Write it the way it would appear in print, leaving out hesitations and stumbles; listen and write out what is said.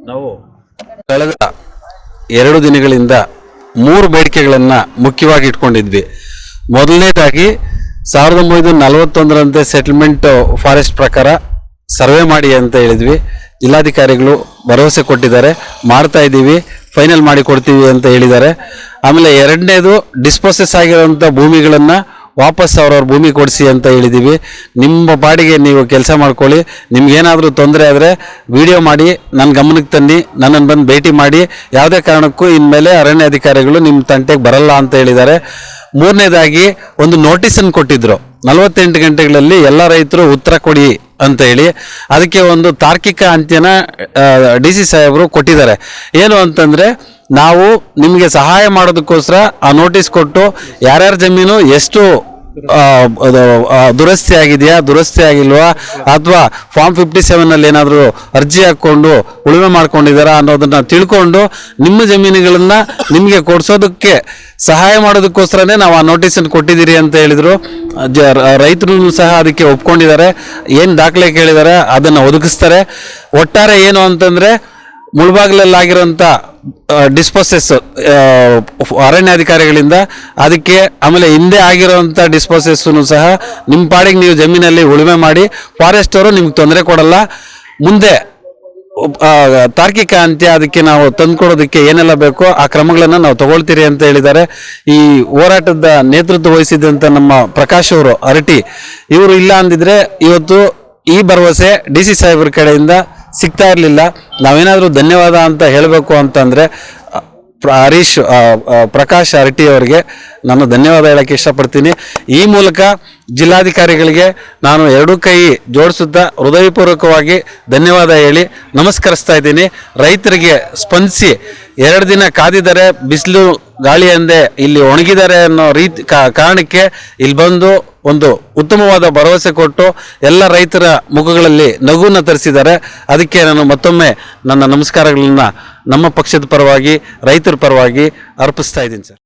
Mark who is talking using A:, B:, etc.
A: ನಾವು ಕಳೆದ 2 ದಿನಗಳಿಂದ 3 ಬೇಡಿಕೆಗಳನ್ನು ಮುಖ್ಯವಾಗಿ ಇಟ್ಕೊಂಡಿದ್ವಿ. ಮೊದಲನೇದಾಗಿ 1941ರಂತೆ ಸೆಟಲ್ಮೆಂಟ್ ಫಾರೆಸ್ಟ್ ಪ್ರಕಾರ ಸರ್ವೆ ಮಾಡಿ ಅಂತ ಹೇಳಿದ್ವಿ. ಜಿಲ್ಲಾಧಿಕಾರಿಗಳು ಭರವಸೆ ಕೊಟ್ಟಿದ್ದಾರೆ, ಮಾಡ್ತಾ ಇದ್ದೀವಿ, ಫೈನಲ್ ಮಾಡಿ ಕೊಡ್ತೀವಿ ಅಂತ ಹೇಳಿದ್ದಾರೆ. ಆಮೇಲೆ ಎರಡನೇದು ಡಿಸ್ಪೋಸಸ್ ಆಗಿರುವಂಥ ಭೂಮಿಗಳನ್ನು ವಾಪಸ್ ಅವ್ರವ್ರ ಭೂಮಿ ಕೊಡಿಸಿ ಅಂತ ಹೇಳಿದ್ದೀವಿ. ನಿಮ್ಮ ಪಾಡಿಗೆ ನೀವು ಕೆಲಸ ಮಾಡ್ಕೊಳ್ಳಿ, ನಿಮ್ಗೇನಾದರೂ ತೊಂದರೆ ಆದರೆ ವಿಡಿಯೋ ಮಾಡಿ ನನ್ನ ಗಮನಕ್ಕೆ ತನ್ನಿ, ನನ್ನನ್ನು ಬಂದು ಭೇಟಿ ಮಾಡಿ, ಯಾವುದೇ ಕಾರಣಕ್ಕೂ ಇನ್ಮೇಲೆ ಅರಣ್ಯ ಅಧಿಕಾರಿಗಳು ನಿಮ್ಮ ತಂಟೆಗೆ ಬರಲ್ಲ ಅಂತ ಹೇಳಿದ್ದಾರೆ. ಮೂರನೇದಾಗಿ ಒಂದು ನೋಟಿಸನ್ನು ಕೊಟ್ಟಿದ್ರು, 48 ಗಂಟೆಗಳಲ್ಲಿ ಎಲ್ಲ ರೈತರು ಉತ್ತರ ಕೊಡಿ ಅಂತ ಹೇಳಿ. ಅದಕ್ಕೆ ಒಂದು ತಾರ್ಕಿಕ ಅಂತ್ಯನ DC ಸಾಹೇಬರು ಕೊಟ್ಟಿದ್ದಾರೆ. ಏನು ಅಂತಂದರೆ, ನಾವು ನಿಮಗೆ ಸಹಾಯ ಮಾಡೋದಕ್ಕೋಸ್ಕರ ಆ ನೋಟಿಸ್ ಕೊಟ್ಟು ಯಾರ್ಯಾರ ಜಮೀನು ಎಷ್ಟು ದುರಸ್ತಿ ಆಗಿದೆಯಾ, ದುರಸ್ತಿ ಆಗಿಲ್ವಾ, ಅಥವಾ ಫಾರ್ಮ್ 57 ಏನಾದರೂ ಅರ್ಜಿ ಹಾಕ್ಕೊಂಡು ಉಳುಮೆ ಮಾಡ್ಕೊಂಡಿದ್ದಾರಾ ಅನ್ನೋದನ್ನ ತಿಳ್ಕೊಂಡು ನಿಮ್ಮ ಜಮೀನುಗಳನ್ನು ನಿಮಗೆ ಕೊಡಿಸೋದಕ್ಕೆ ಸಹಾಯ ಮಾಡೋದಕ್ಕೋಸ್ಕರನೇ ನಾವು ಆ ನೋಟಿಸನ್ನು ಕೊಟ್ಟಿದ್ದೀರಿ ಅಂತ ಹೇಳಿದರು. ರೈತರು ಸಹ ಅದಕ್ಕೆ ಒಪ್ಕೊಂಡಿದ್ದಾರೆ. ಏನು ದಾಖಲೆ ಕೇಳಿದ್ದಾರೆ ಅದನ್ನು ಒದಗಿಸ್ತಾರೆ. ಒಟ್ಟಾರೆ ಏನು ಅಂತಂದರೆ, ಮುಳಬಾಗಿಲಲ್ಲಾಗಿರೋಂಥ ಡಿಸ್ಪೋಸಸ್ ಅರಣ್ಯಾಧಿಕಾರಿಗಳಿಂದ ಅದಕ್ಕೆ, ಆಮೇಲೆ ಹಿಂದೆ ಆಗಿರೋಂಥ ಡಿಸ್ಪೋಸಸ್ಸನ್ನು ಸಹ ನಿಮ್ಮ ಪಾಡಿಗೆ ನೀವು ಜಮೀನಲ್ಲಿ ಉಳುಮೆ ಮಾಡಿ, ಫಾರೆಸ್ಟ್ ಅವರು ನಿಮ್ಗೆ ತೊಂದರೆ ಕೊಡಲ್ಲ. ಮುಂದೆ ತಾರ್ಕಿಕ ಅಂತ್ಯ ಅದಕ್ಕೆ ನಾವು ತಂದುಕೊಡೋದಕ್ಕೆ ಏನೆಲ್ಲ ಬೇಕೋ ಆ ಕ್ರಮಗಳನ್ನು ನಾವು ತಗೊಳ್ತೀರಿ ಅಂತ ಹೇಳಿದ್ದಾರೆ. ಈ ಹೋರಾಟದ ನೇತೃತ್ವ ವಹಿಸಿದಂಥ ನಮ್ಮ ಪ್ರಕಾಶ್ ಅವರು ಅರಟಿ, ಇವರು ಇಲ್ಲ ಅಂದಿದ್ರೆ ಇವತ್ತು ಈ ಭರವಸೆ DC ಸಾಹೇಬ್ರ ಕಡೆಯಿಂದ ಸಿಗ್ತಾ ಇರಲಿಲ್ಲ. ನಾವೇನಾದರೂ ಧನ್ಯವಾದ ಅಂತ ಹೇಳಬೇಕು ಅಂತಂದರೆ ಪ್ರಕಾಶ್ ಅರಟಿ ಅವರಿಗೆ ನಾನು ಧನ್ಯವಾದ ಹೇಳೋಕ್ಕೆ ಇಷ್ಟಪಡ್ತೀನಿ. ಈ ಮೂಲಕ ಜಿಲ್ಲಾಧಿಕಾರಿಗಳಿಗೆ ನಾನು 2 ಕೈ ಜೋಡಿಸುತ್ತಾ ಹೃದಯಪೂರ್ವಕವಾಗಿ ಧನ್ಯವಾದ ಹೇಳಿ ನಮಸ್ಕರಿಸ್ತಾ ಇದ್ದೀನಿ. ರೈತರಿಗೆ ಸ್ಪಂದಿಸಿ 2 ದಿನ ಕಾದಿದ್ದಾರೆ, ಬಿಸಿಲು ಗಾಳಿ ಅಂದೆ ಇಲ್ಲಿ ಒಣಗಿದ್ದಾರೆ ಅನ್ನೋ ಕಾರಣಕ್ಕೆ ಇಲ್ಲಿ ಬಂದು ಒಂದು ಉತ್ತಮವಾದ ಭರವಸೆ ಕೊಟ್ಟು ಎಲ್ಲ ರೈತರ ಮುಖಗಳಲ್ಲಿ ನಗುವನ್ನು ತರಿಸಿದ್ದಾರೆ. ಅದಕ್ಕೆ ನಾನು ಮತ್ತೊಮ್ಮೆ ನನ್ನ ನಮಸ್ಕಾರಗಳನ್ನು ನಮ್ಮ ಪಕ್ಷದ ಪರವಾಗಿ, ರೈತರ ಪರವಾಗಿ ಅರ್ಪಿಸ್ತಾ ಇದ್ದೀನಿ ಸರ್.